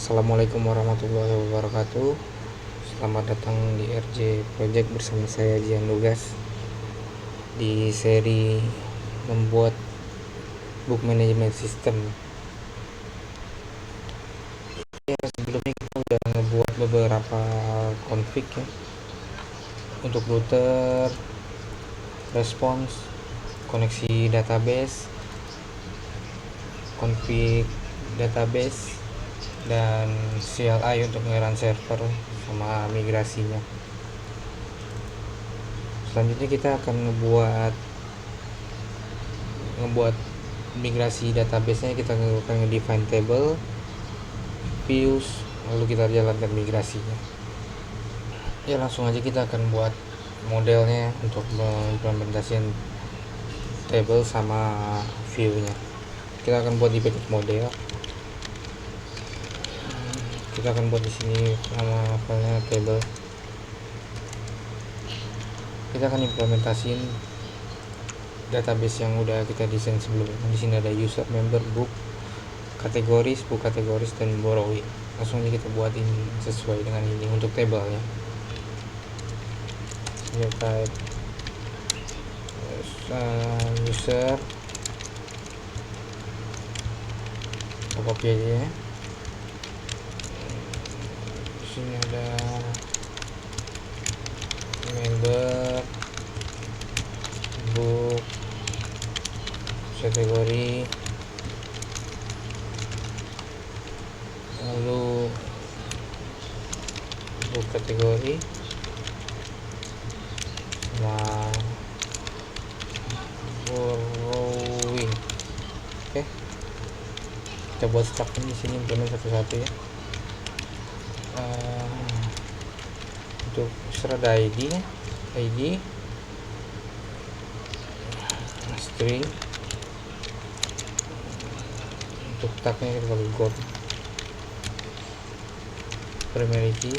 Assalamualaikum warahmatullahi wabarakatuh. Selamat datang di RJ Project bersama saya Jian Lugas di seri membuat book management system. Sebelumnya kita udah ngebuat beberapa config ya, untuk router, response, koneksi database, config database, dan CLI untuk ngeran server sama migrasinya. Selanjutnya kita akan ngebuat migrasi database-nya. Kita akan nge-define table, views, lalu kita jalankan migrasinya. Ya, langsung aja kita akan buat modelnya untuk mengimplementasikan table sama view-nya. Kita akan buat di package model. Kita akan buat di sini nama filenya table. Kita akan implementasiin database yang udah kita desain sebelumnya. Di sini ada user, member, book, kategoris, book kategoris, dan borrowing. Langsung aja kita buat ini sesuai dengan ini untuk tablenya. Ini type user, kita copy aja ya. Di sini ada member, book, kategori, lalu book kategori sama borrowing. Oke, kita buat struknya di sini, implement satu-satu ya. Untuk user ada ID string. Untuk tagnya kita pakai GOT, primary key.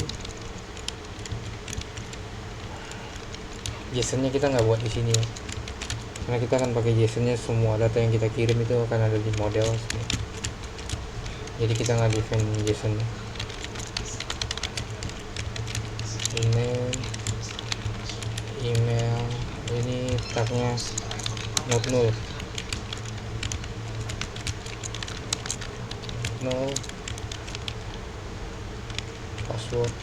JSON-nya kita nggak buat di sini ya, karena kita akan pakai JSON-nya. Semua data yang kita kirim itu akan ada di model, jadi kita nggak define JSON-nya. Email ini tagnya not null, password,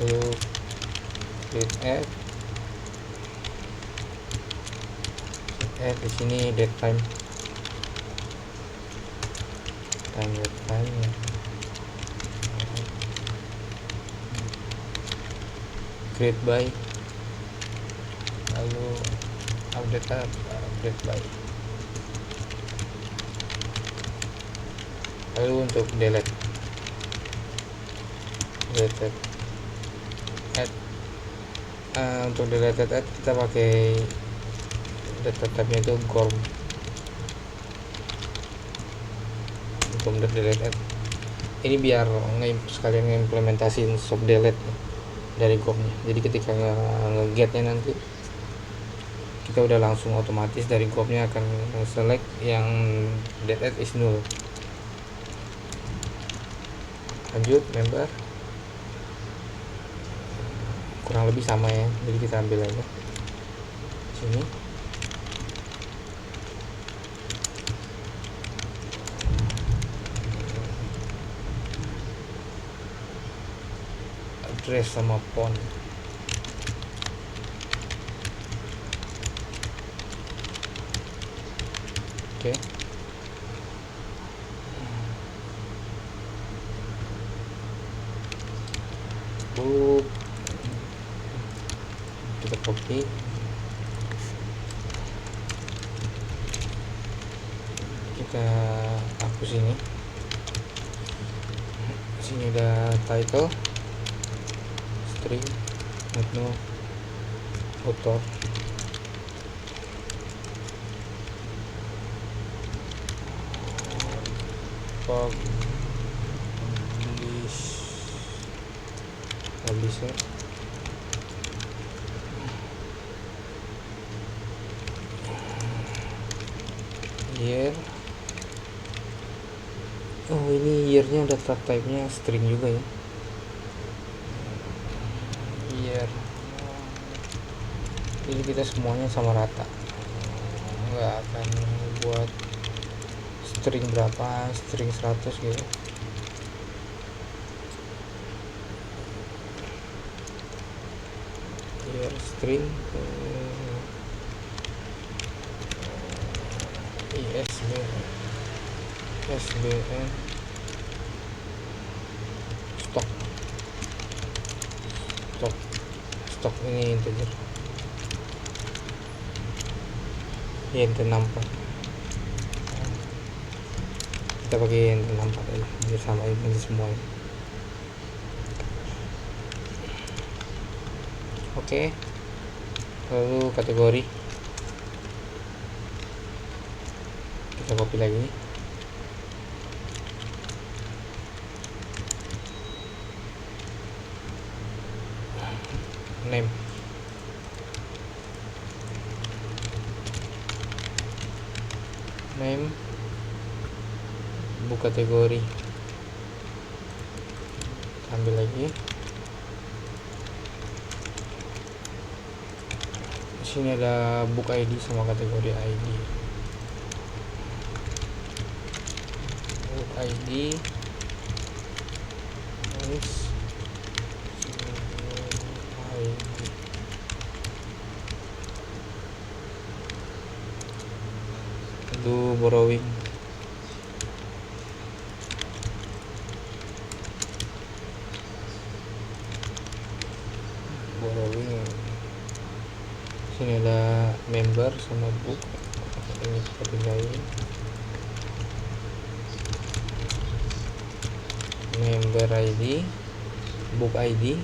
lalu create add di sini date time ya. Create by, lalu update by, lalu untuk delete add. Untuk deleted add kita pakai data type-nya itu GORM untuk delete add. Ini biar sekalian ngimplementasiin sub delete dari GORM-nya. Jadi ketika nge-get-nya nanti kita udah langsung otomatis dari GORM-nya akan select yang delete add is null. Lanjut member, kurang lebih sama ya, jadi kita ambil aja sini. Address sama font. Oke. Book kita copy, kita hapus ini. Sini ada title, string, author, publisher, year. Oh, ini yearnya udah type nya string juga ya, year. Jadi kita semuanya sama rata, nggak akan buat string berapa, string 100 gitu. Year string SBN stok stok stok ini integer ya, int 64. Kita pakai int 64 aja biar sama ini semuanya. Oke, lalu kategori kita copy lagi, name buka kategori, ambil lagi. Di sini ada book ID sama kategori ID. Book ID do borrowing. Sini ada member sama book, ini kita pindahin. Member ID, book ID,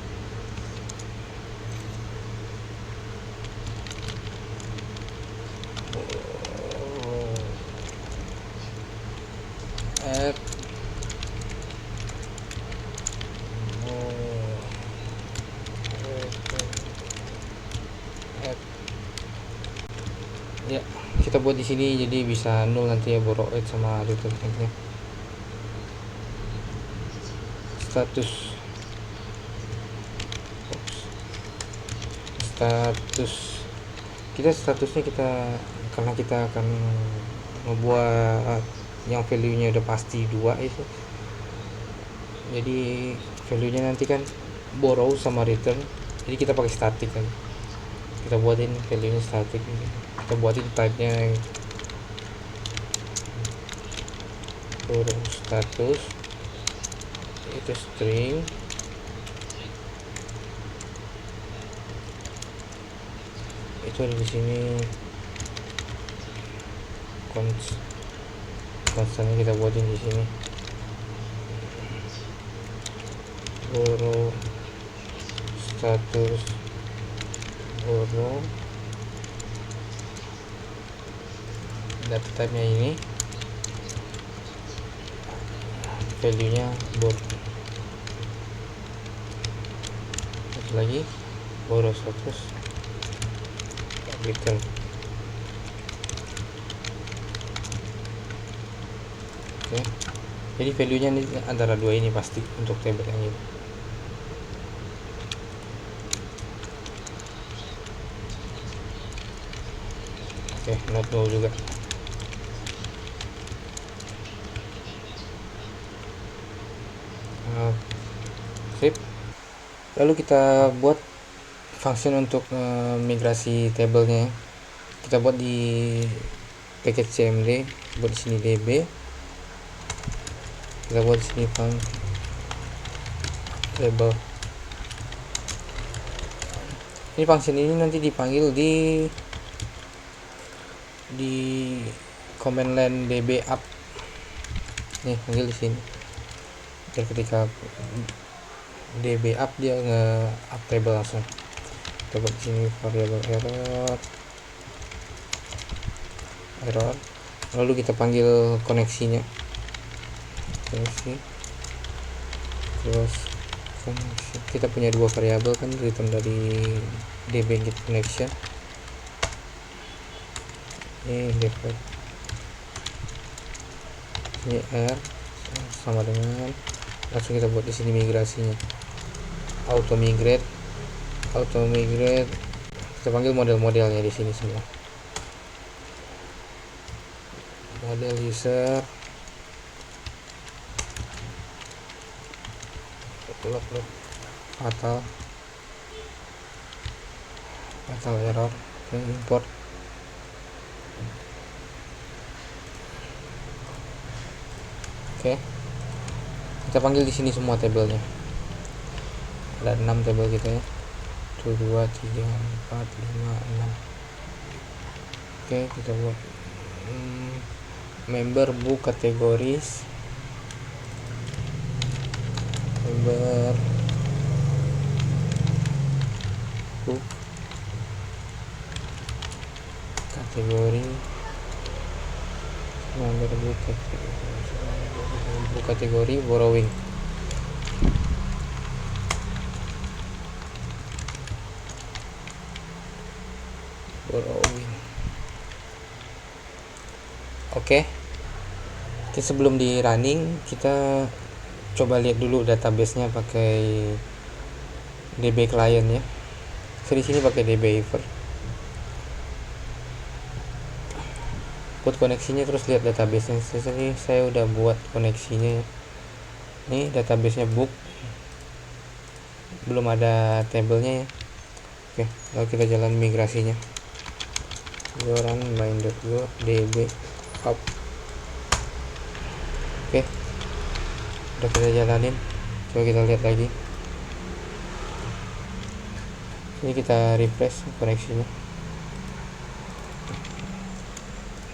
add ya, kita buat di sini jadi bisa nol nanti ya, borrow it sama return nya. Statusnya kita karena kita akan membuat yang value nya udah pasti 2 itu, jadi value nya nanti kan borrow sama return, jadi kita pakai static kan, kita buatin value nya static ini, kita buatin type nya borrow status itu string, itu ada di sini constantnya kita buatin di sini, borrow status borrow, data type nya ini, value nya borrow, satu lagi borrow status return. Oke, jadi value nya ini antara 2 ini pasti untuk table yang ini. Oke, not null juga. Sip. Lalu kita buat function untuk migrasi tabelnya. Kita buat di package cmd, buat di sini db, kita buat di sini function table. Ini function ini nanti dipanggil di command line db up. Nih, panggil di sini. Biar ketika db up dia nge-up table langsung. Kita buat di sini variable error. Lalu kita panggil koneksinya. Koneksi. Terus kita punya 2 variabel kan, return dari db get connection. Ini default sini R sama dengan, langsung kita buat di sini migrasinya, auto migrate, kita panggil model-modelnya di sini semua, model user, upload fatal error, import. Oke, kita panggil di sini semua tabelnya, ada 6 tabel kita ya, 1 2 3 4 5 6. Oke, kita buat member book categories, member book kategori, member book kategori borrowing. Oke, sebelum di running kita coba lihat dulu databasenya pakai DB client ya. Di sini pakai DB Ever. Buat koneksinya terus lihat databasenya. Sini saya udah buat koneksinya. Ini databasenya book, belum ada tabelnya ya. Oke, lalu kita jalan migrasinya. Run main.go db up. Oke, udah kita jalanin, coba kita lihat lagi. Ini kita refresh koneksinya.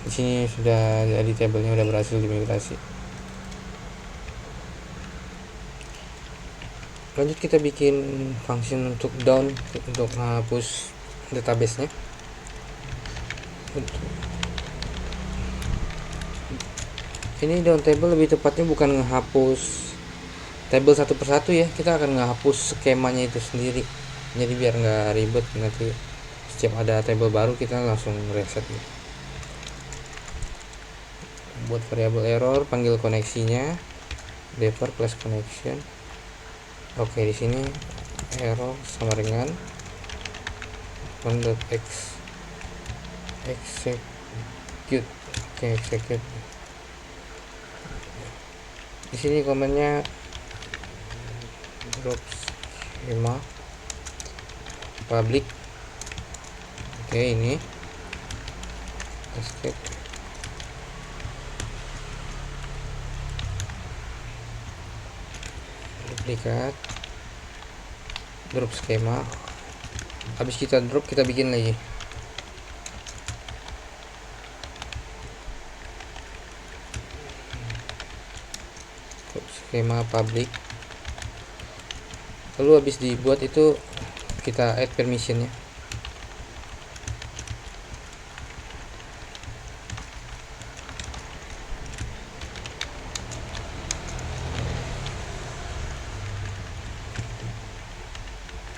Di sini sudah jadi tabelnya, udah berhasil dimigrasi. Lanjut kita bikin function untuk down, untuk menghapus databasenya. Ini down table lebih tepatnya bukan menghapus table satu persatu ya, kita akan menghapus skemanya itu sendiri. Jadi biar nggak ribet, nanti setiap ada table baru kita langsung reset ya. Buat variable error, panggil koneksinya defer plus connection. Oke, di sini error sama dengan execute. Oke, execute. Di sini komennya drop schema public. Oke, ini escape. Duplikat, drop skema. Habis kita drop, kita bikin lagi. Drop skema public. Lalu habis dibuat itu kita add permissionnya.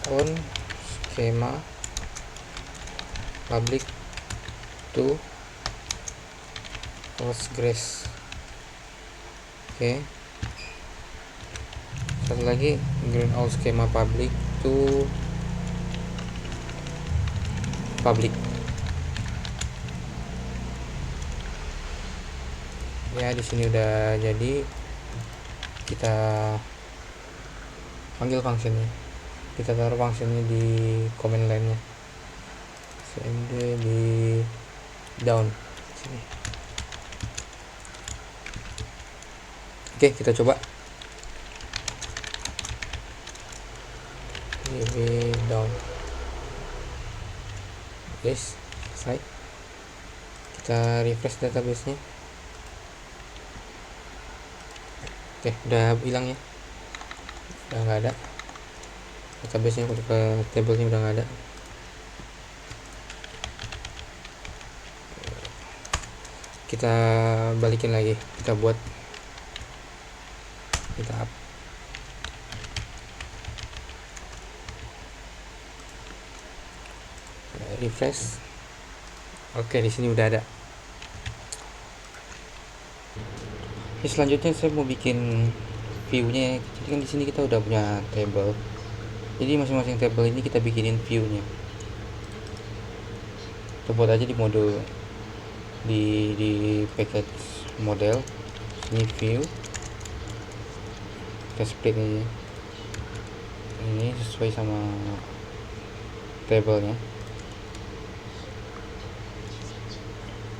On schema public to Postgres. Oke, satu lagi green all schema public to public ya. Di sini udah jadi, kita panggil functionnya, kita taruh functionnya di command line nya, send di down sini. Oke, kita coba db down. Guys, selesai. Kita refresh database nya. Oke, udah hilang ya, udah nggak ada database nya, ke tablenya udah nggak ada. Kita balikin lagi, kita buat, kita up. Refresh. Oke, di sini udah ada. Selanjutnya saya mau bikin view-nya. Jadi kan di sini kita udah punya table. Jadi masing-masing table ini kita bikinin view-nya. Kita buat aja di mode di package model. Ini view. Kita split aja. Ini sesuai sama tablenya.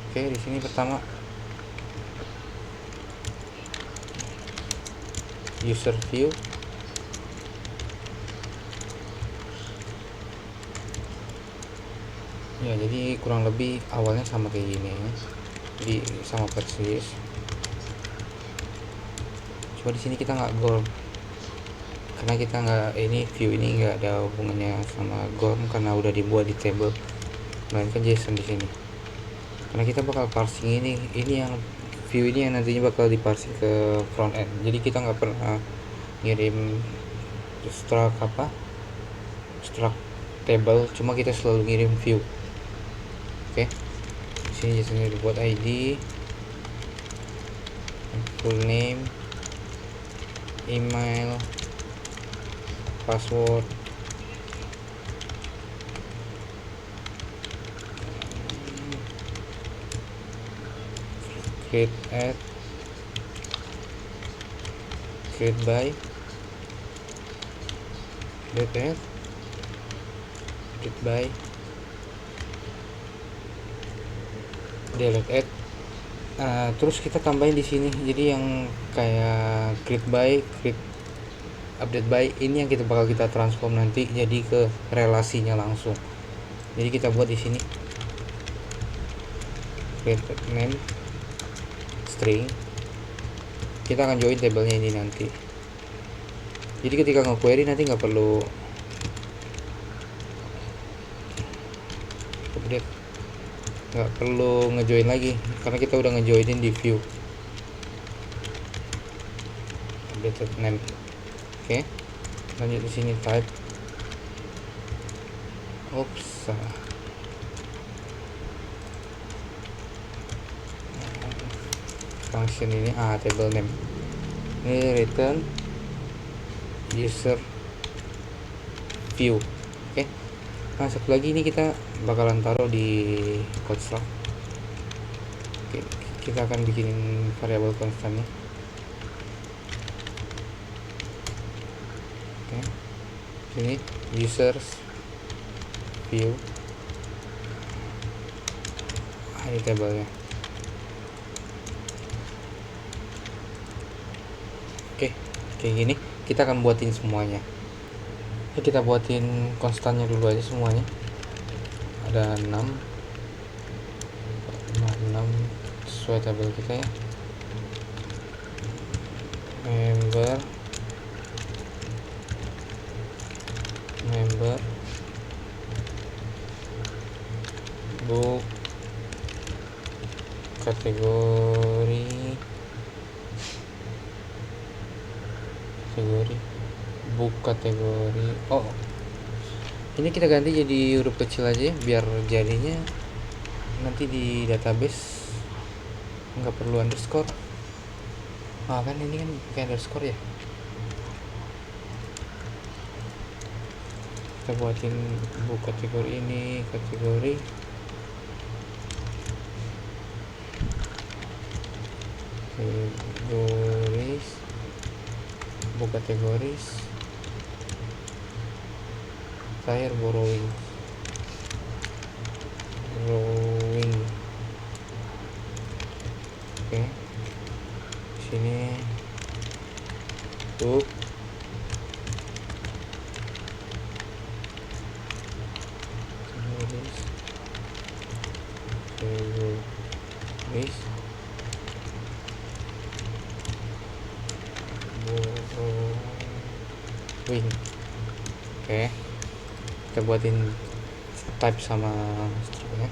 Oke, di sini pertama user view. Ya, jadi kurang lebih awalnya sama kayak gini ya. Jadi sama persis. Coba di sini kita nggak GORM karena kita nggak, ini view ini nggak ada hubungannya sama GORM karena udah dibuat di table, melainkan JSON di sini. Karena kita bakal parsing ini yang view ini yang nantinya bakal diparsing ke front end. Jadi kita nggak pernah ngirim struct table, cuma kita selalu ngirim view. Oke, sini JSON-nya dibuat ID, full name, email, password, create add, create by, create add, create by, delete add. Terus kita tambahin di sini. Jadi yang kayak create by, create update by, ini yang kita bakal kita transform nanti jadi ke relasinya langsung. Jadi kita buat di sini create name string. Kita akan join tabelnya ini nanti. Jadi ketika nge-query nanti nggak perlu update, nggak perlu ngejoin lagi karena kita udah ngejoinin di view. Updated name. Oke, lanjut di sini type. Salah. Function ini table name. Ini return user view. Oke. Nah, satu lagi ini kita bakalan taruh di construct. Oke, kita akan bikin variabel constantnya. Oke. Sini users view. Ini tabelnya. Oke, kayak gini kita akan buatin semuanya. Kita buatin konstannya dulu aja semuanya. Ada 6 sesuai tabel kita ya. Member book, kategori book, kategori. Ini kita ganti jadi huruf kecil aja biar jadinya nanti di database nggak perlu underscore. Kan ini kan pakai underscore ya. Kita buatin book kategori ini, kategoris book kategoris tire borrowing. Oke, sini book wing. Oke, kita buatin type sama struknya.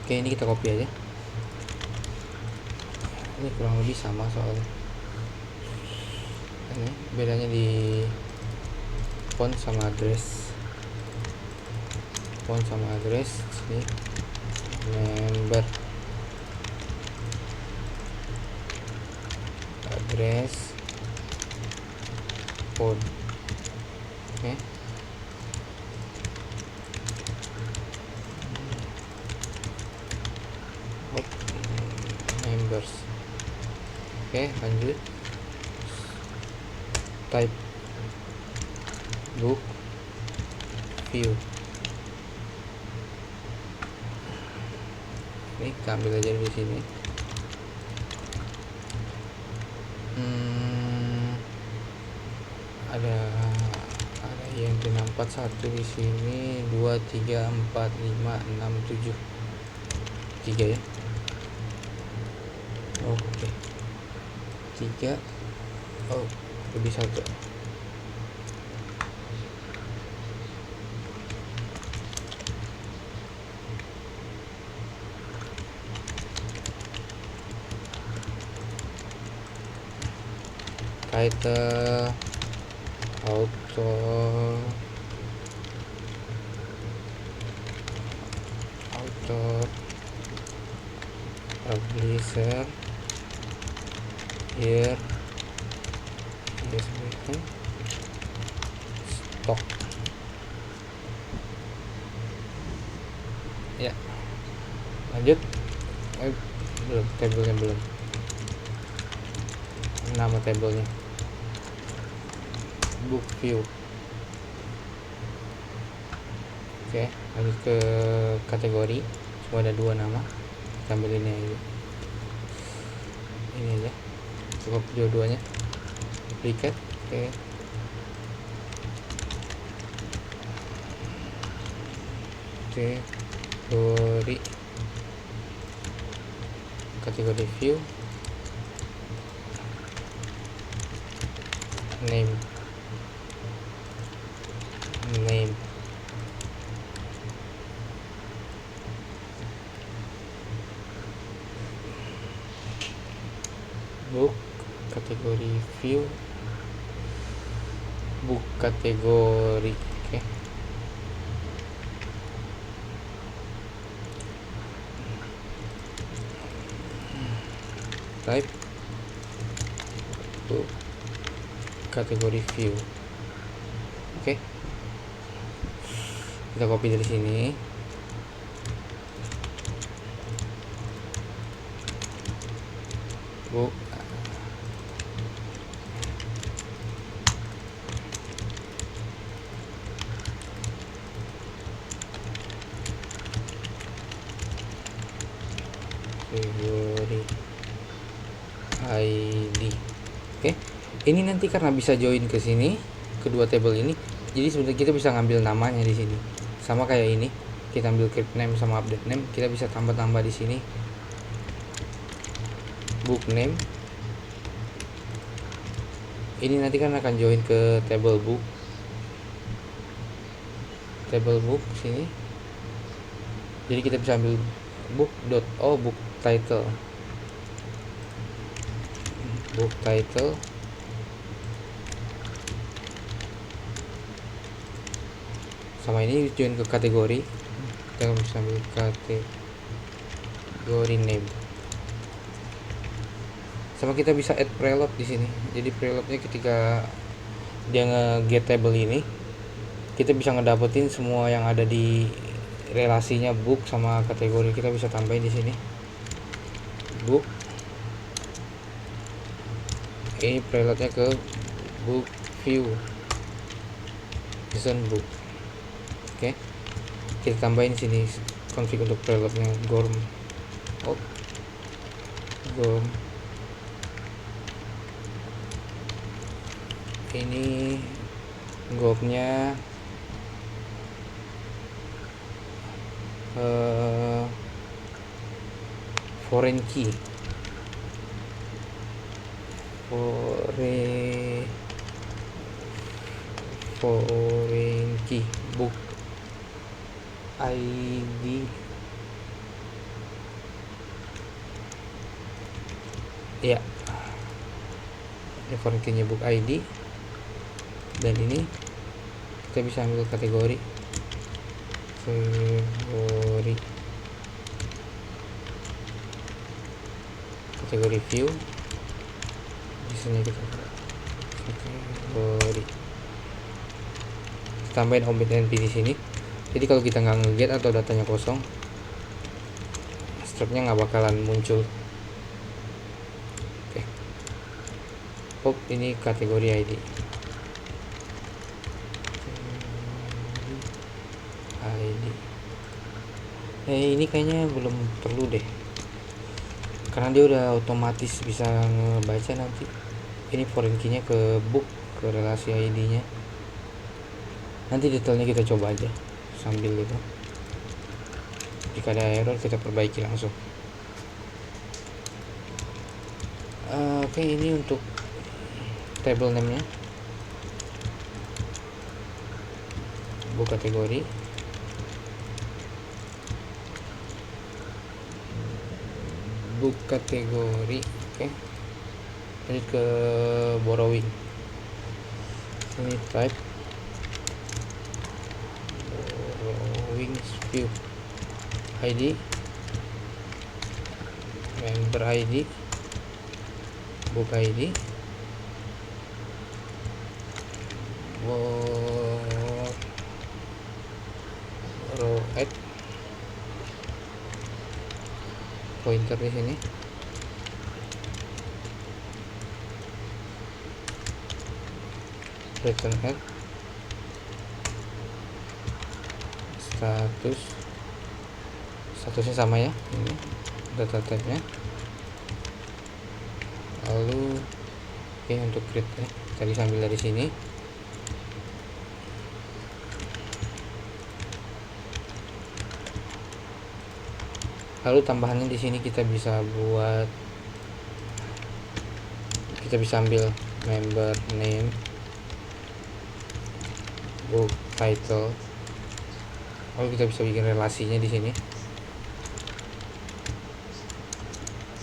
Oke, ini kita copy aja. Ini kurang lebih sama soalnya. Ini bedanya di font sama address. Sini member address phone. Oke. Members. Oke, lanjut. Type book view. Ini kita ambil aja di sini. Ada yang 41 di sini, 2 3 4 5 6 7 3 ya. Oke. 3. Oh, lebih satu. Title, author, publisher, year, stock. Ya, lanjut. Belum, tabelnya belum. Nama tabelnya book view. Oke, lanjut ke kategori. Semua ada 2 nama. Kita ambil ini aja. Ini aja. Cukup dua-duanya. Duplicate. Oke. Kategori view. Name book kategori view, book kategori. Oke. Type book kategori view. Oke. Kita copy dari sini. Book kategori ID. Oke. Ini nanti karena bisa join ke sini, kedua table ini, jadi sebenarnya kita bisa ngambil namanya di sini. Sama kayak ini, kita ambil create name sama update name, kita bisa tambah-tambah di sini. Book name. Ini nanti kan akan join ke table book. Table book sini. Jadi kita bisa ambil book title. Book title. Sama ini join ke kategori. Kita bisa ambil kategori name. Sama kita bisa add preload di sini. Jadi preloadnya ketika dia nge-get table ini, kita bisa ngedapetin semua yang ada di relasinya book sama kategori. Kita bisa tambahin di sini book. Ini preloadnya ke book view, season book. Oke, kita tambahin sini config untuk preloadnya gorm. Ini gopnya foreign key, book ID. Ya, ini foreign key nya book ID. Dan ini kita bisa ambil kategori view, biasanya kita kategori tambahin objek np di sini. Jadi kalau kita nggak nge-get atau datanya kosong, struknya nggak bakalan muncul. Oke. Oh, ini kategori ID. Ini kayaknya belum perlu deh, karena dia udah otomatis bisa ngebaca nanti. Ini foreign key nya ke book, ke relasi ID nya. Nanti detailnya kita coba aja sambil itu. Jika ada error kita perbaiki langsung. Oke, ini untuk table name nya, book kategori. Book kategori. Oke, lanjut ke borrowing. Ini type borrowing view ID, member ID, book ID, borrow add pointer di sini. Return add statusnya sama ya, ini data type-nya. Lalu untuk create ya, kita bisa ambil dari sini. Lalu tambahannya di sini kita bisa ambil member name, book title. Lalu kita bisa bikin relasinya di sini.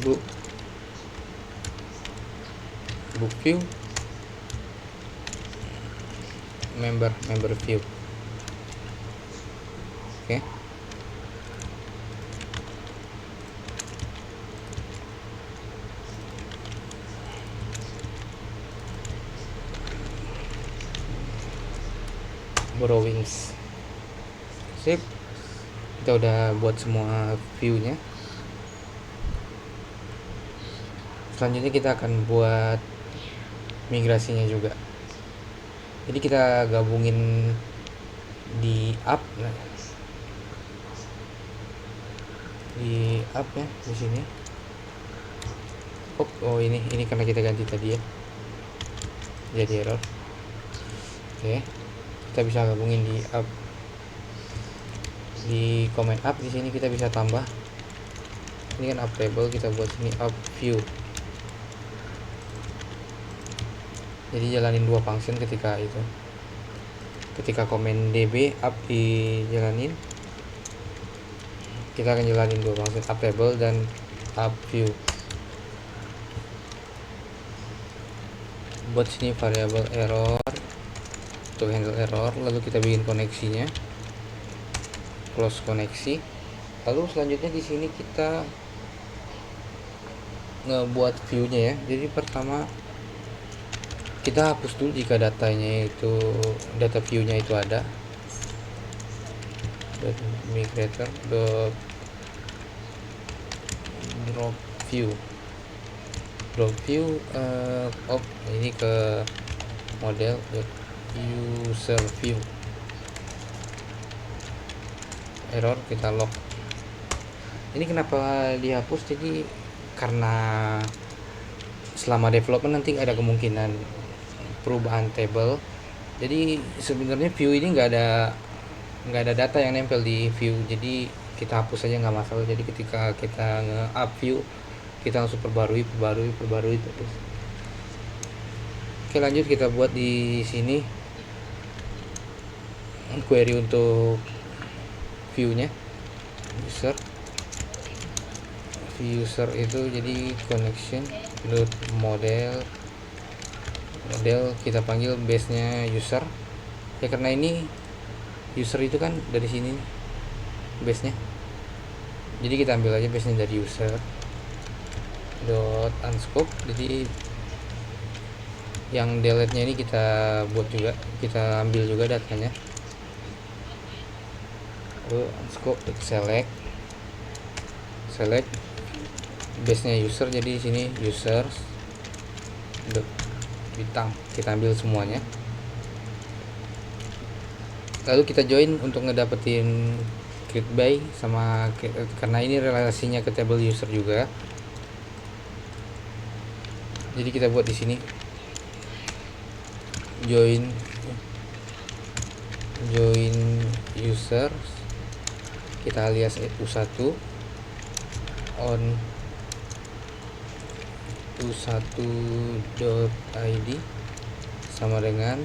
Book view, member view. Oke. Borrowings. Sip, kita udah buat semua view-nya. Selanjutnya kita akan buat migrasinya juga. Jadi kita gabungin di app, ya di sini. Oh ini karena kita ganti tadi ya, jadi error. Oke, kita bisa gabungin di app. Di comment app di sini kita bisa tambah. Ini kan app table, kita buat sini app view. Jadi jalanin dua function ketika comment db app dijalanin, kita akan jalanin dua function, app table dan app view. Buat sini variabel error untuk handle error, lalu kita bikin koneksinya, close koneksi. Lalu selanjutnya di sini kita ngebuat view-nya ya. Jadi pertama kita hapus dulu jika data view-nya itu ada. Migrator drop view ini ke model user view. Error, kita log. Ini kenapa dihapus? Jadi karena selama development nanti ada kemungkinan perubahan table. Jadi sebenarnya view ini nggak ada data yang nempel di view, jadi kita hapus aja nggak masalah. Jadi ketika kita nge-up view, kita langsung perbarui terus. Oke, lanjut kita buat di sini query untuk view-nya. User itu jadi connection model kita panggil base-nya user ya, karena ini user itu kan dari sini base-nya. Jadi kita ambil aja base-nya dari user dot unscope. Jadi yang delete nya ini kita buat juga, kita ambil juga datanya. Lalu scope select base nya user, jadi di sini users bintang, kita ambil semuanya. Lalu kita join untuk ngedapetin create by sama, karena ini relasinya ke table user juga, jadi kita buat di sini join users, kita alias u1 on u1.id sama dengan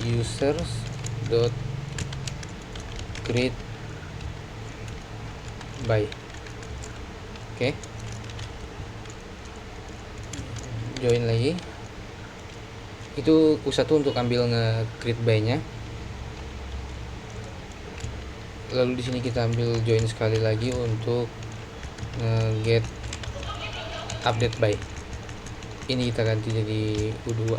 users dot create by. Oke, join lagi, itu u1 untuk ambil nge-create by nya. Lalu di sini kita ambil join sekali lagi untuk get update by, ini kita ganti jadi u2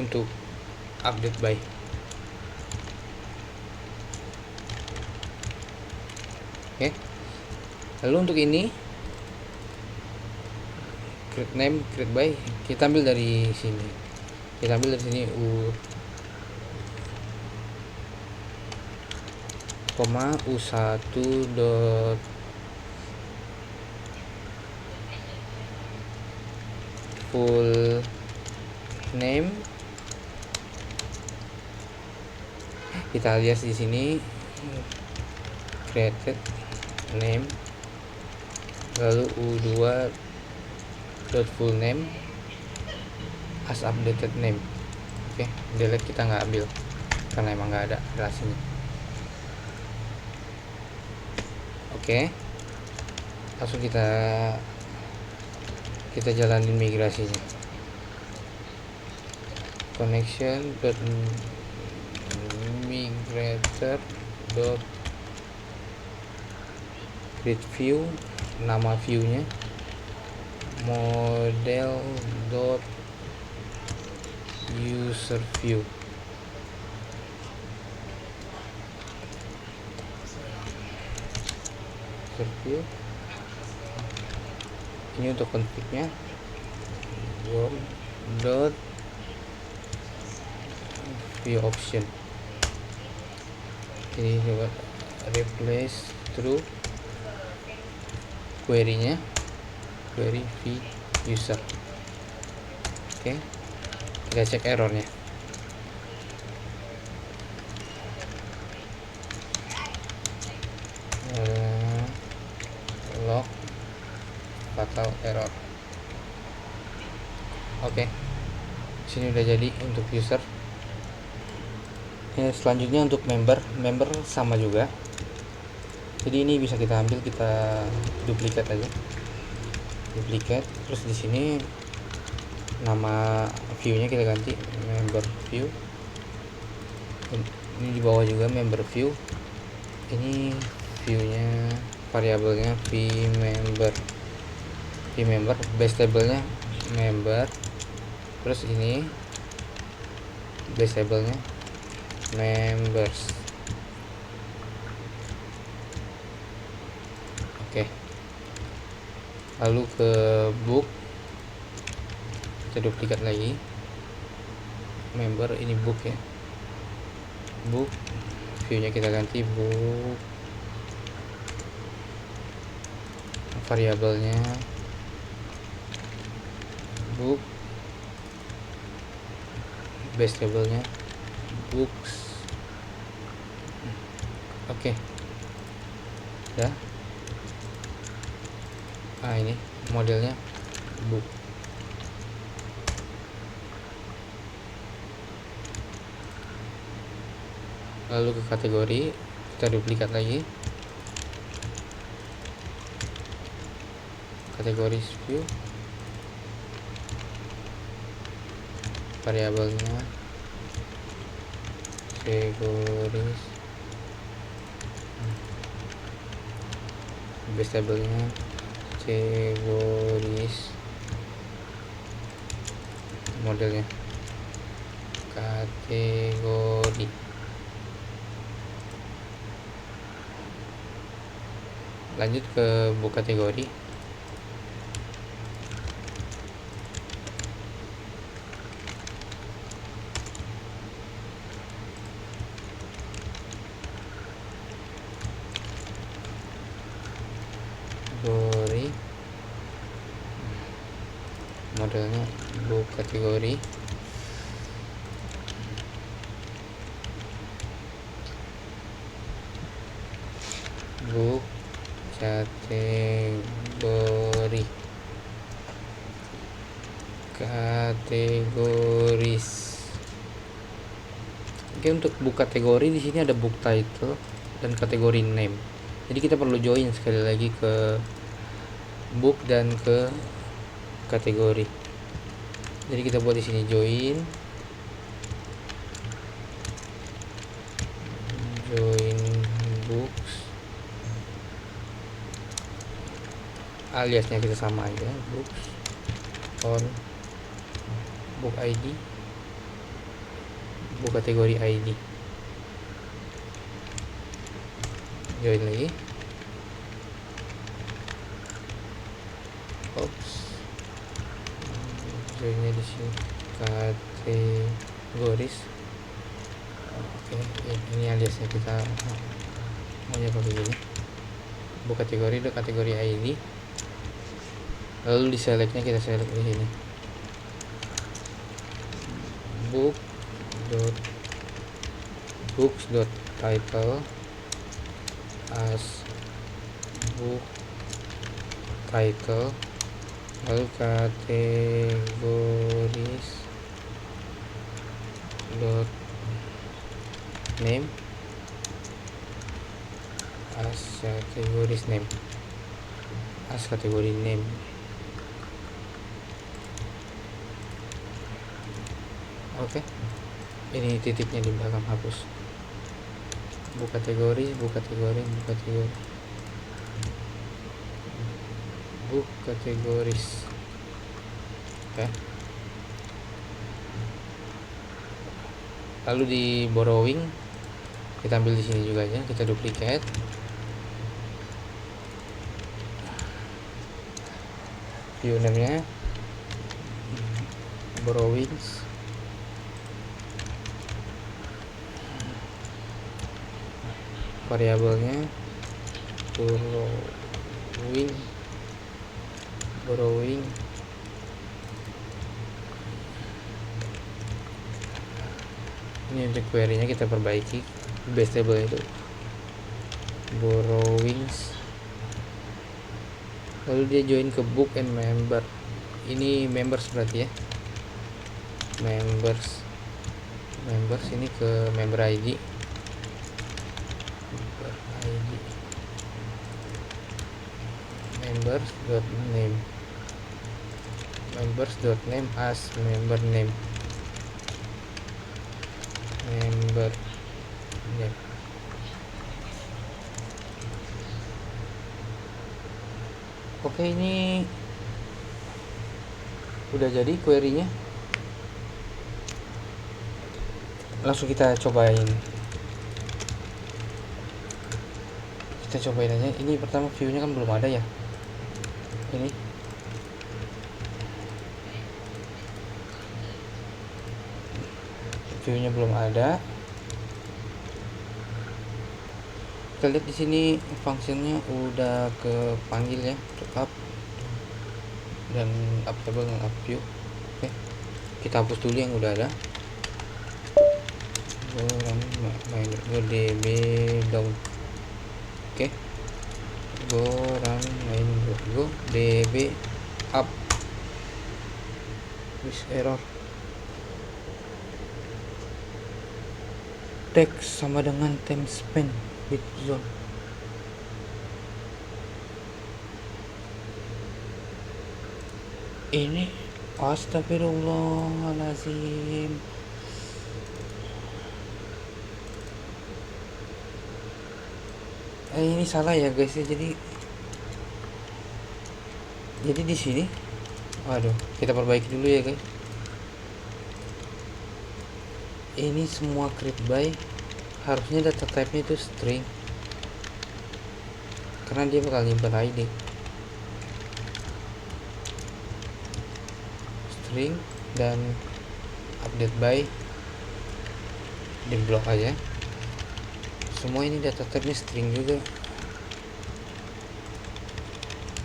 untuk update by. Oke, lalu untuk ini create name, create by, kita ambil dari sini, u1 dot full name, kita alias di sini created name, lalu u2 dot full name as updated name. Oke, delete kita nggak ambil karena emang nggak ada relasinya. Oke, langsung kita jalanin migrasinya. Connection dot migrator dot create view, nama viewnya model dot user view. Ini untuk config-nya dot view option, ini buat replace true query-nya, query v user. Oke, kita cek errornya. Log fatal error. Oke, sini udah jadi untuk user. Selanjutnya untuk member sama juga, jadi ini bisa kita ambil, kita duplikat aja, terus di sini nama view-nya kita ganti member view. Ini di bawah juga member view, ini view-nya variabelnya vMember, base table-nya member, terus ini base table-nya members. Oke, lalu ke book, kita duplikat lagi member, ini book ya, book view-nya kita ganti book, variabelnya book, base table-nya books. Oke, ya. Ini modelnya book. Lalu ke kategori, kita duplikat lagi kategori view, variabelnya kategoris base table-nya kategoris modelnya kategori. Lanjut ke book kategori. Kategori modelnya book kategori. Book kategori kategoris. Oke, untuk book kategori di sini ada book title dan kategori name. Jadi kita perlu join sekali lagi ke book dan ke kategori. Jadi kita buat di sini join books, aliasnya kita sama aja, books on book ID, book kategori ID. Join lagi. Joinnya di sini kategoris. Oke, ini aliasnya kita maunya pakai gini, book kategori dan kategori ID. Lalu di selectnya kita select di sini books.title as book title, lalu kategoris dot name as kategoris name, as kategori name. Oke, ini titiknya di belakang, hapus. Book kategori, book kategori, book kategori, book kategoris. Oke. Lalu di borrowing kita ambil di sini juga aja, kita duplicate. View name-nya borrowings, variabelnya borrowing ini untuk query-nya kita perbaiki, base table itu borrowings, lalu dia join ke book and member. Ini members berarti ya, members ini ke member ID, members.name as member name, member name. Oke, ini udah jadi query-nya. Langsung kita cobain aja. Ini pertama view-nya kan belum ada ya, ini view-nya belum ada. Kita lihat di sini functionnya udah kepanggil ya, up dan up table dan up view. Oke, kita hapus dulu yang udah ada. Go db down. Oke, go run main go db up with error. Text sama dengan time spent bit zone. Ini astagfirullahaladzim. Ini salah ya guys ya, jadi Jadi di sini, waduh, kita perbaiki dulu ya guys. Ini semua create by harusnya data type-nya itu string, karena dia bakal nyimpan ID. String dan update by di blok aja. Semua ini data type-nya string juga.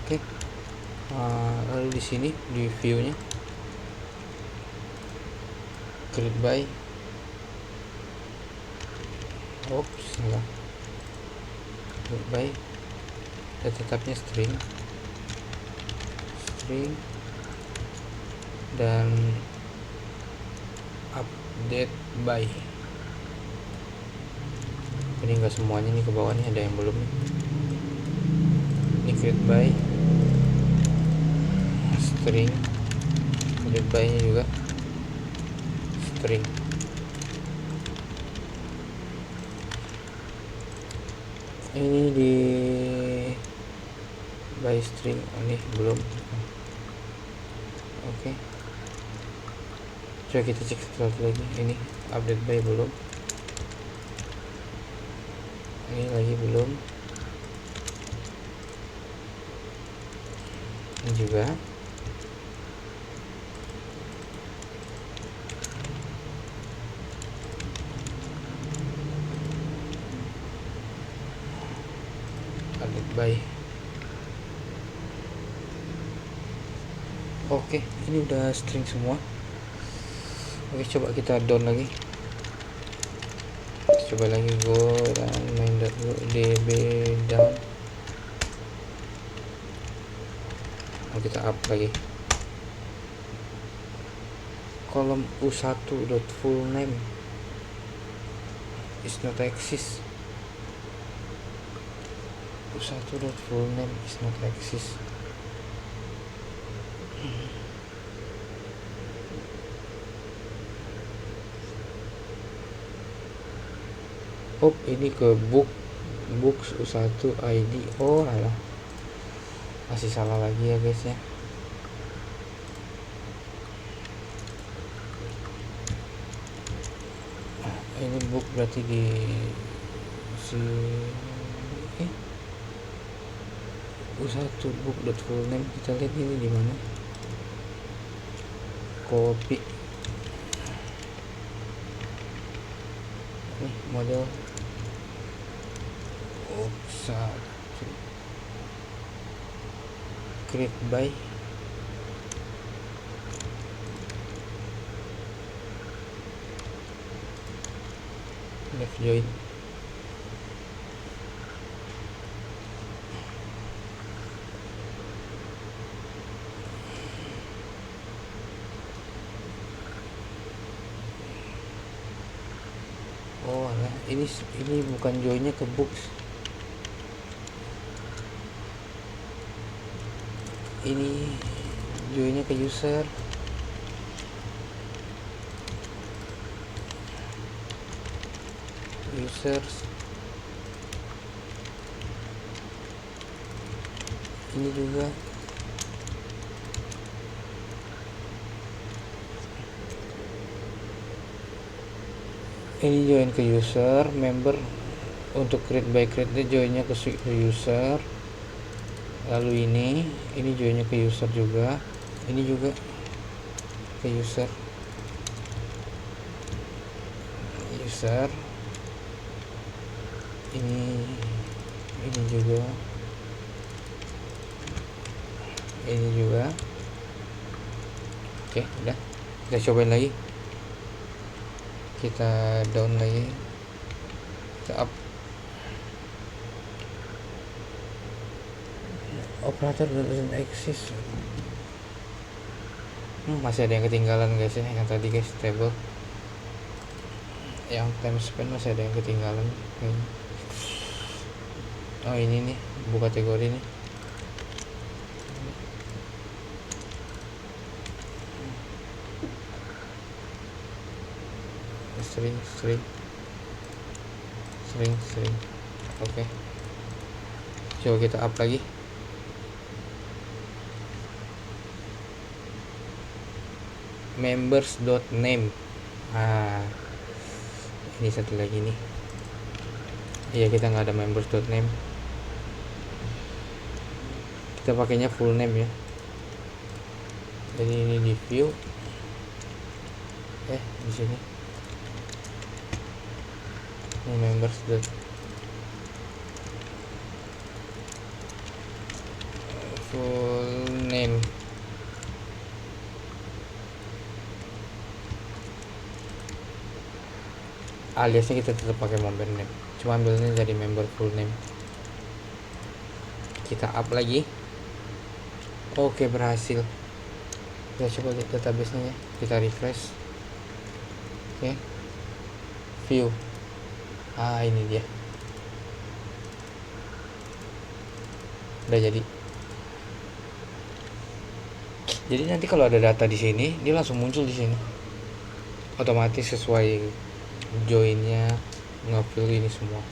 Oke. Lalu di sini di view-nya create by, salah, create by data type-nya string dan update by. Ini enggak semuanya nih, ke bawah nih ada yang belum nih. Ini create by string, update by nya juga string. Ini di by string, ini belum. Oke. Coba kita cek satu lagi. Ini update by belum. Ini lagi belum. Ini juga. Update by. Oke, ini udah string semua. Oke, coba kita down lagi. Coba lagi go dan main.db down. Kita up lagi. Kolom u1 dot full name is not exist. u1 dot full name is not exist. Ini ke books u1 ID. Alah, masih salah lagi ya guys ya. Ini book berarti di si u1 book dot full name. Kita lihat ini di mana, copy nih model u1 create by left join. Ini bukan joinnya ke books, ini joinnya ke users. Ini juga ini join ke user. Member untuk create by create joinnya ke user. Lalu ini joinnya ke user juga. Ini juga ke user. Ini juga. Oke, udah. Kita cobain lagi. Kita down lagi. Kita up. Operator doesn't exist. Masih ada yang ketinggalan guys ya, yang tadi guys table. Yang time span masih ada yang ketinggalan. Ini nih, buka kategori nih. String. Oke. Coba kita up lagi. members.name. Nah, ini satu lagi nih. Iya, kita nggak ada members.name. Kita pakainya full name ya. Jadi ini di view. Di sini. Ini members. Full name. Aliasnya kita tetap pakai member name, cuma ambilnya jadi member full name. Kita up lagi. Oke, berhasil. Kita coba lihat database-nya ya, kita refresh. Oke, view. Ini dia, udah jadi nanti kalau ada data di sini dia langsung muncul di sini otomatis sesuai joinnya, nge-fill ini semua.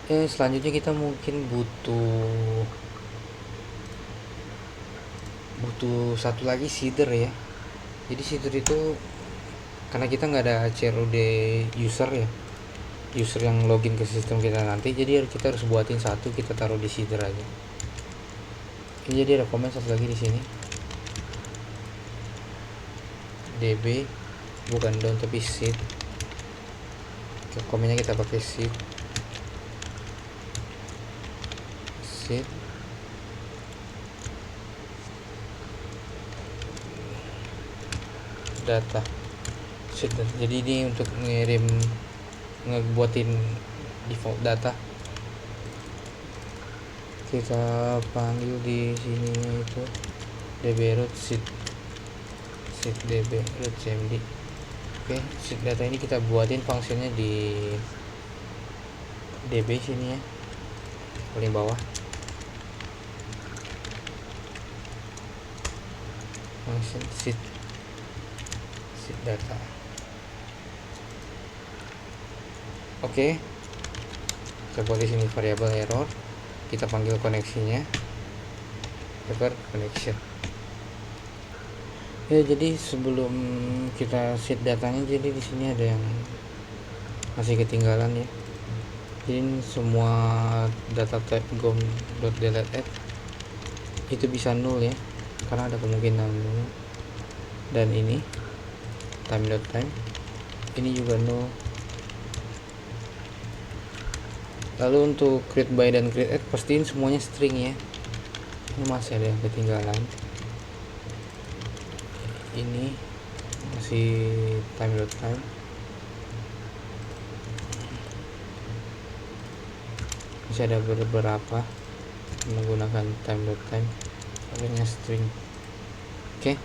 Selanjutnya kita mungkin butuh satu lagi seeder ya. Jadi seeder itu karena kita nggak ada CRUD user ya, user yang login ke sistem kita nanti, jadi kita harus buatin satu, kita taruh di seeder aja. Jadi ada komen satu lagi di sini, db bukan down tapi seed. Komennya kita pakai seed data seed. Jadi ini untuk ngebuatin default data. Kita panggil di sini itu db root seed db root cmd. Oke, seed data ini kita buatin fungsinya di db sini ya, paling bawah. Function seed data. Oke, kita buat di sini variabel error, kita panggil koneksinya error connection. Ya, jadi sebelum kita set datanya, jadi di sini ada yang masih ketinggalan ya. Jadi semua data type gom.delete itu bisa null ya, karena ada kemungkinan null. Dan ini time.time ini juga null. Lalu untuk create by dan create add pastiin semuanya string ya. Ini masih ada yang ketinggalan. Ini masih time.time. Masih ada beberapa menggunakan time.time, pakainya string. Oke.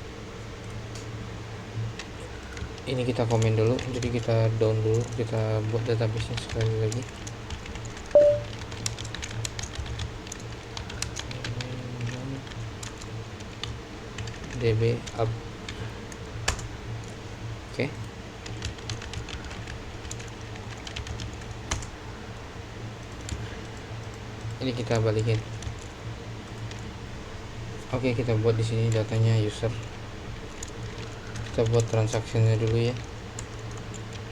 Ini kita komen dulu, jadi kita down dulu, kita buat database-nya sekali lagi. db up. Oke. Ini kita balikin. Oke, kita buat di sini datanya user. Kita buat transaksinya dulu ya,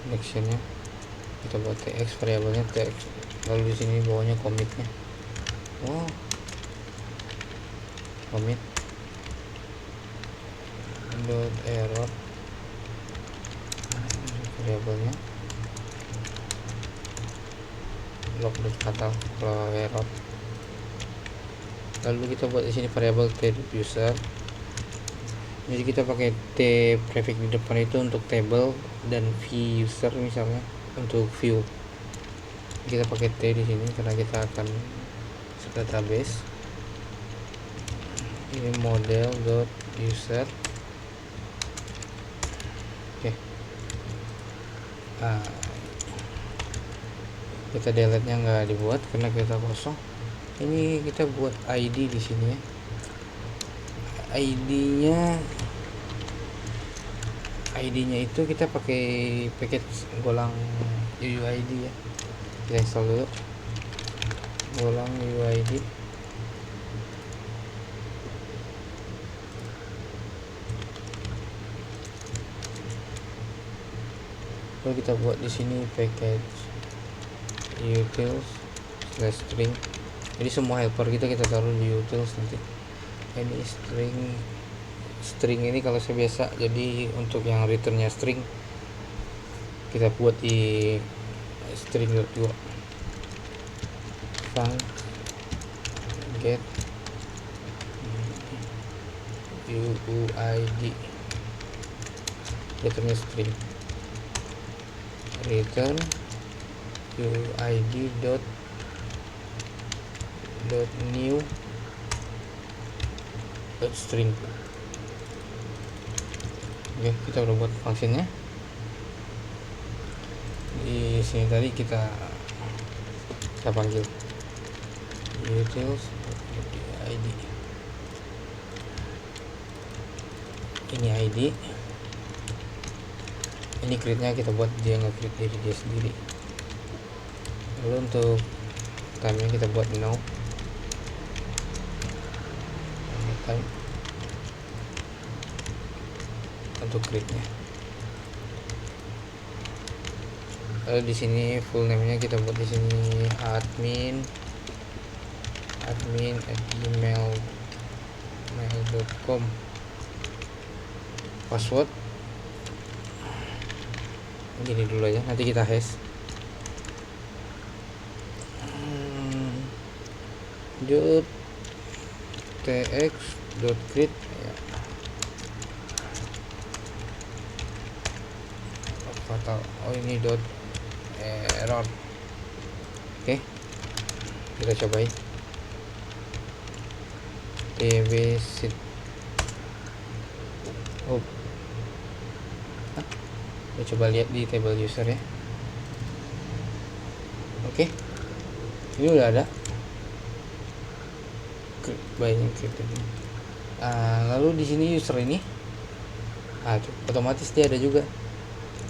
connectionnya kita buat tx, variabelnya tx, lalu di sini bawahnya commitnya. Commit dot error, variabelnya log dot fatal kalau error. Lalu kita buat di sini variabel t user. Jadi kita pakai t prefix di depan itu untuk table, dan v user misalnya untuk view. Kita pakai t di sini karena kita akan database. Ini model dot user. Oke. Kita delete nya nggak dibuat karena kita kosong. Ini kita buat id di sini ya. ID-nya itu kita pakai package golang UUID ya. Kita install dulu golang UUID. lalu kita buat di sini package utils string. Jadi semua helper kita taruh di utils nanti. Ini string ini kalau saya biasa, jadi untuk yang returnnya string kita buat di string.2 func get UUID, returnnya string, return UUID dot new dot string. Oke, kita udah buat fungsinya. Di sini tadi kita panggil utils ID. Ini ID, ini create-nya kita buat dia nge-create diri dia sendiri. Lalu untuk time-nya kita buat now time untuk create-nya. Lalu di sini full name-nya kita buat di sini admin @gmail.com. Password gini dulu aja, nanti kita hash .tx.create ya. Fatal, oh ini error. Oke, kita cobain dbsit. Oh, kita coba lihat di table user ya. Oke, ini udah ada banyak gitu. Lalu di sini user ini otomatis dia ada juga,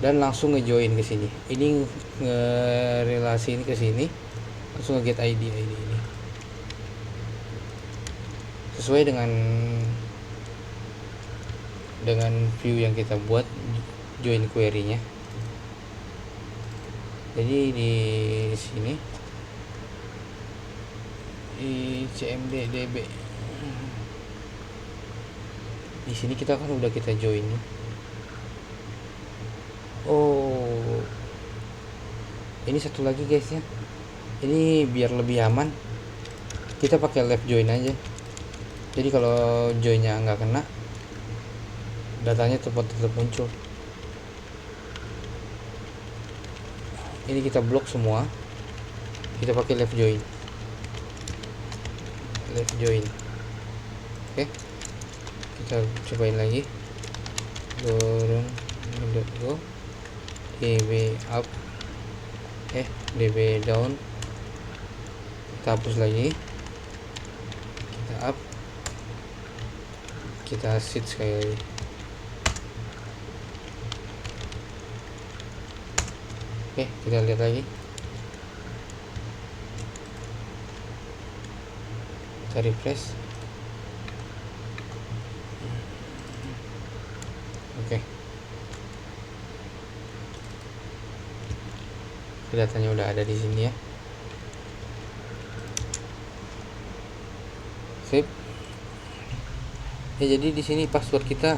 dan langsung ngejoin ke sini. Ini ngerelasiin ke sini, langsung nge-get ID ini sesuai dengan view yang kita buat join query-nya. Jadi di sini di cmd.db di sini kita kan udah kita join. Oh, ini satu lagi guys ya, ini biar lebih aman kita pakai left join aja. Jadi kalau joinnya nggak kena, datanya tetap muncul. Ini kita blok semua, kita pakai left join. Oke, kita cobain lagi. Dorong go db up db down, kita hapus lagi, kita up, kita sit sekali lagi. Oke, kita lihat lagi, kita refresh. Oke, datanya udah ada di sini ya. Sip. Ya, jadi di sini password kita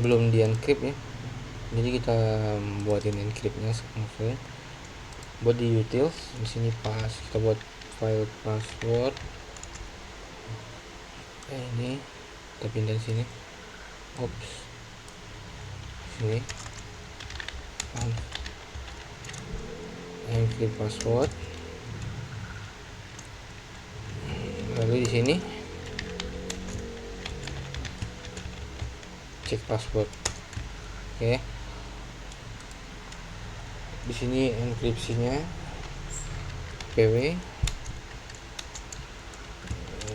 belum di encrypt ya. Jadi kita buatin encryptnya sekarang. Buat di utils di sini pas kita buat file password. Ini kita pindah sini. Oops. Sini. Encrypt password. Lalu di sini cek password. Oke. Di sini enkripsinya PW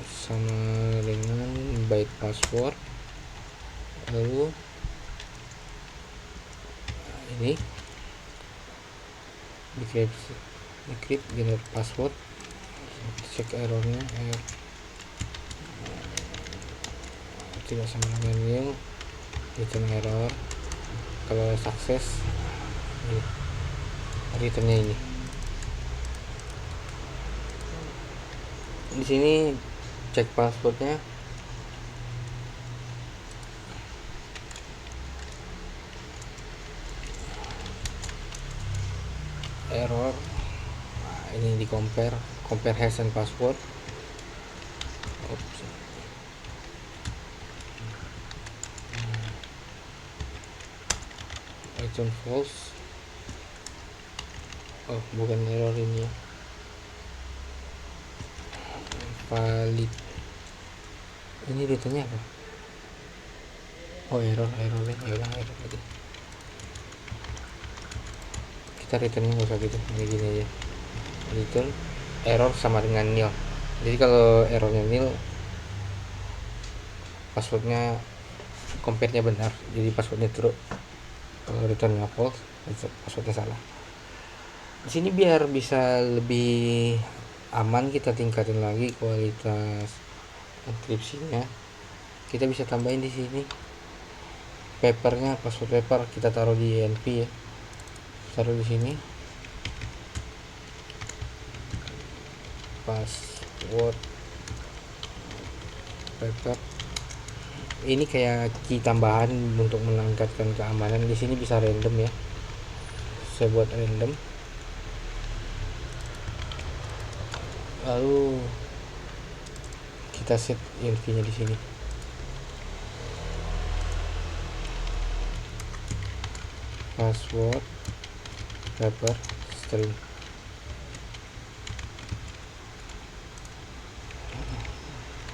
sama dengan byte password. Lalu ini decrypt generate password, cek errornya, tidak sama dengan new, return error. Kalau sukses ini returnnya ini. Di sini cek passwordnya. Error. Nah, ini di compare hash and password. Oops. Return false. Oh, bukan error ini ya. Valid. Ini returnnya apa? Oh, errornya ya udah error aja. Kita returnnya nggak usah gitu, kayak gini aja. Return error sama dengan nil. Jadi kalau errornya nil, passwordnya compare-nya benar, jadi passwordnya true. Kalau returnnya false, passwordnya salah. Di sini biar bisa lebih aman, kita tingkatin lagi kualitas enkripsinya. Kita bisa tambahin di sini papernya, password paper kita taruh di env ya, taruh di sini password paper. Ini kayak key tambahan untuk meningkatkan keamanan. Di sini bisa random ya, saya buat random. Lalu kita set env-nya di sini. Password paper string.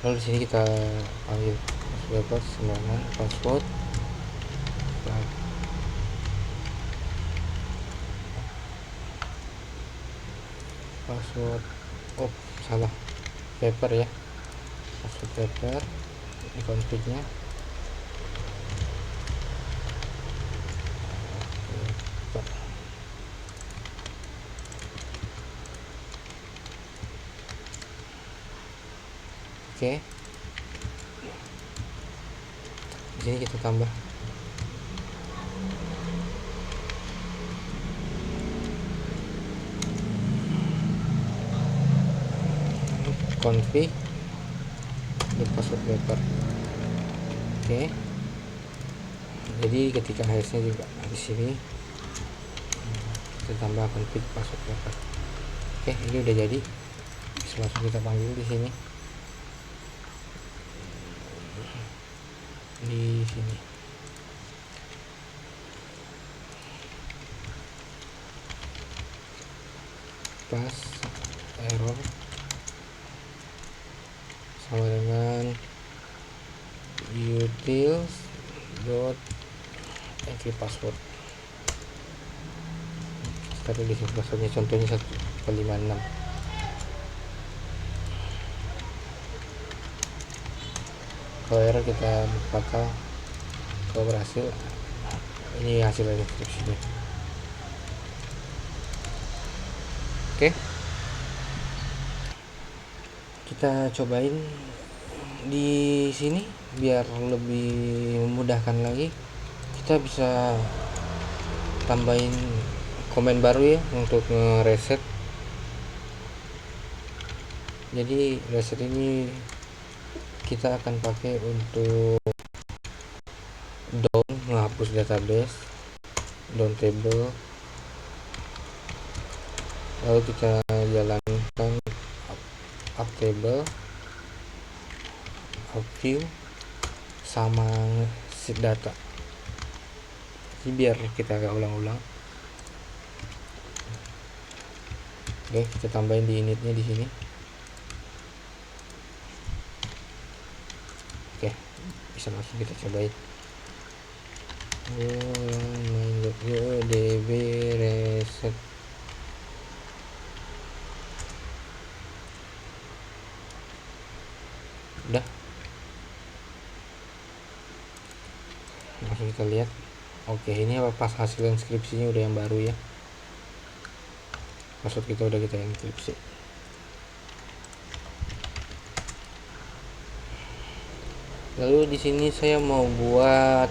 Lalu di sini kita panggil password semana password oh salah, paper ya, password paper di config-nya. Oke. Di sini kita tambah config di password paper. Oke. Jadi ketika hashnya juga di sini kita tambah config password paper. Oke, ini udah jadi. Bisa langsung kita panggil di sini. Di sini pas error sama dengan utils dot entry password. Taruh di sini passwordnya, contohnya 156. Kalau error kita bakal, kalau berhasil, ini hasil deskripsinya. Oke, kita cobain di sini biar lebih memudahkan lagi. Kita bisa tambahin komen baru ya untuk nge-reset. Jadi reset ini kita akan pakai untuk down, menghapus database, down table. Lalu kita jalankan up table, up view, sama set data. Jadi biar kita agak ulang-ulang. Oke, kita tambahin di initnya di sini. Oke, bisa langsung kita cobain. db reset. Udah, langsung kita lihat. Oke, ini apa, pas hasil inskripsinya udah yang baru ya. Password kita udah kita enkripsi. Lalu di sini saya mau buat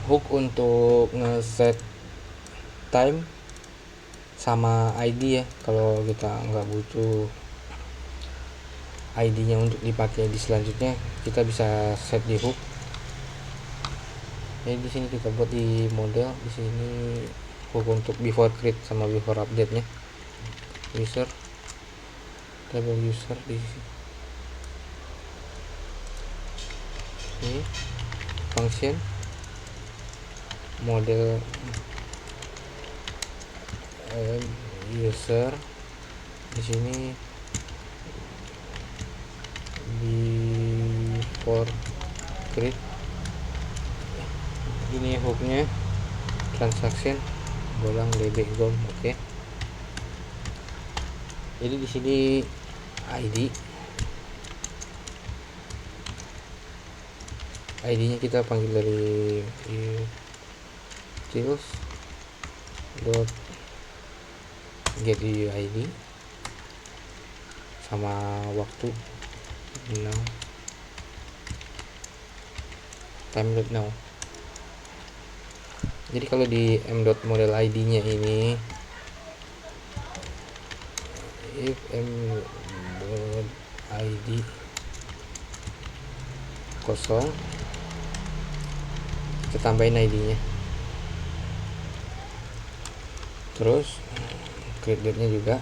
hook untuk ngeset time sama ID ya. Kalau kita nggak butuh ID-nya untuk dipakai di selanjutnya, kita bisa set di hook. Jadi di sini kita buat di model, di sini hook untuk before create sama before update-nya. User, table user di sini. Ini function model user di sini before create. Ini hooknya transaction bolang db gom. Oke. Jadi di sini ID-nya kita panggil dari utils dot get UID sama waktu now, time dot now. Jadi kalau di m.model ID-nya ini, if m.id kosong, kita tambahin ID-nya, terus create date-nya juga.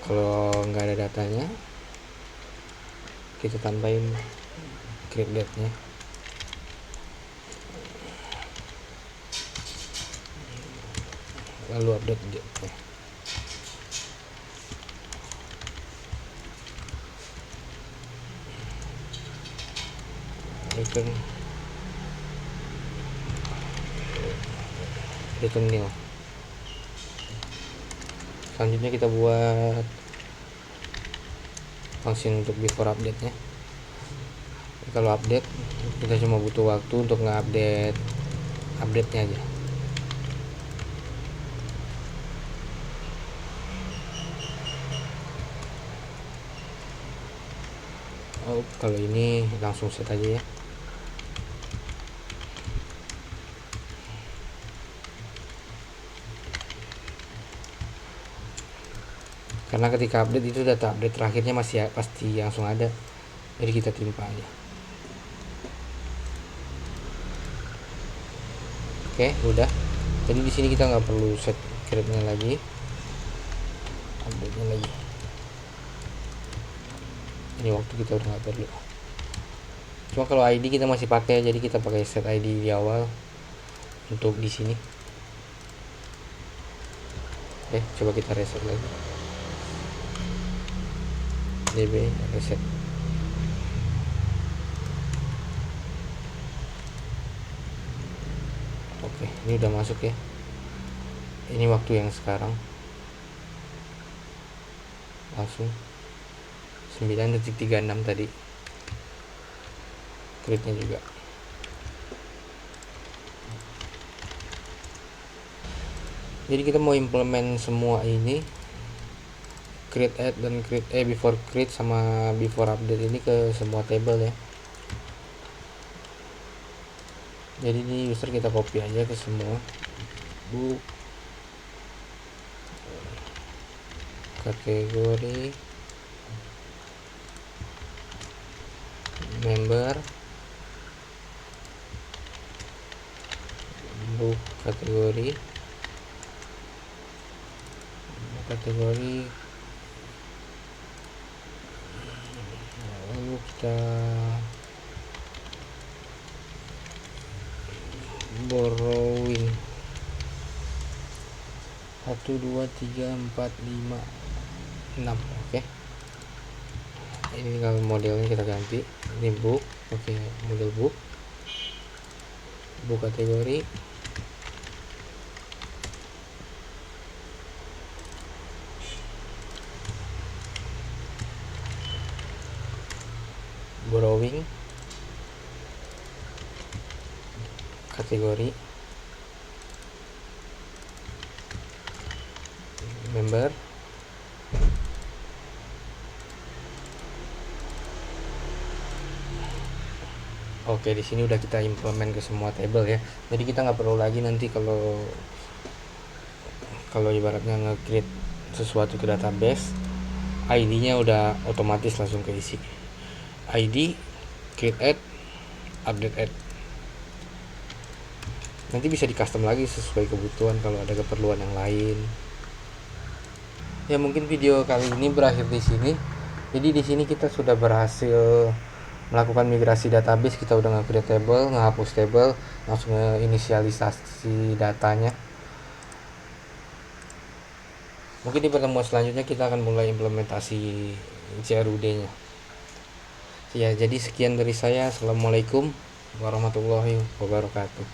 Kalau nggak ada datanya, kita tambahin create date-nya. Lalu update date-nya. Return nil. Selanjutnya kita buat function untuk before update nya. Kalau update, kita cuma butuh waktu untuk nge-update update-nya aja. Kalau ini langsung set aja ya. Karena ketika update itu data update terakhirnya masih pasti langsung ada, jadi kita timpa aja. Oke, udah. Jadi di sini kita nggak perlu set create-nya lagi, update-nya lagi. Ini waktu kita udah nggak perlu. Cuma kalau ID kita masih pakai, jadi kita pakai set ID di awal untuk di sini. Oke, coba kita reset lagi. DB reset. Oke, ini udah masuk ya. Ini waktu yang sekarang. Langsung 9:36 tadi. Create-nya juga. Jadi kita mau implement semua ini, create add dan create before create sama before update ini ke semua table ya. Jadi ini user kita copy aja ke semua. Book, kategori, member, book kategori, lalu kita borrowing 1 2 3 4 5 6. Oke. Ini kalau modelnya kita ganti, ini book. Oke, model book kategori, borrowing kategori, member, Oke, di sini udah kita implement ke semua table ya. Jadi kita nggak perlu lagi nanti kalau kalau ibaratnya nge-create sesuatu ke database, ID-nya udah otomatis langsung keisi. ID, create add, update add. Nanti bisa di custom lagi sesuai kebutuhan kalau ada keperluan yang lain. Ya mungkin video kali ini berakhir di sini. Jadi di sini kita sudah berhasil melakukan migrasi database. Kita udah nge-create table, ngehapus table, langsung inisialisasi datanya. Mungkin di pertemuan selanjutnya kita akan mulai implementasi CRUD-nya. Ya, jadi sekian dari saya. Assalamualaikum warahmatullahi wabarakatuh.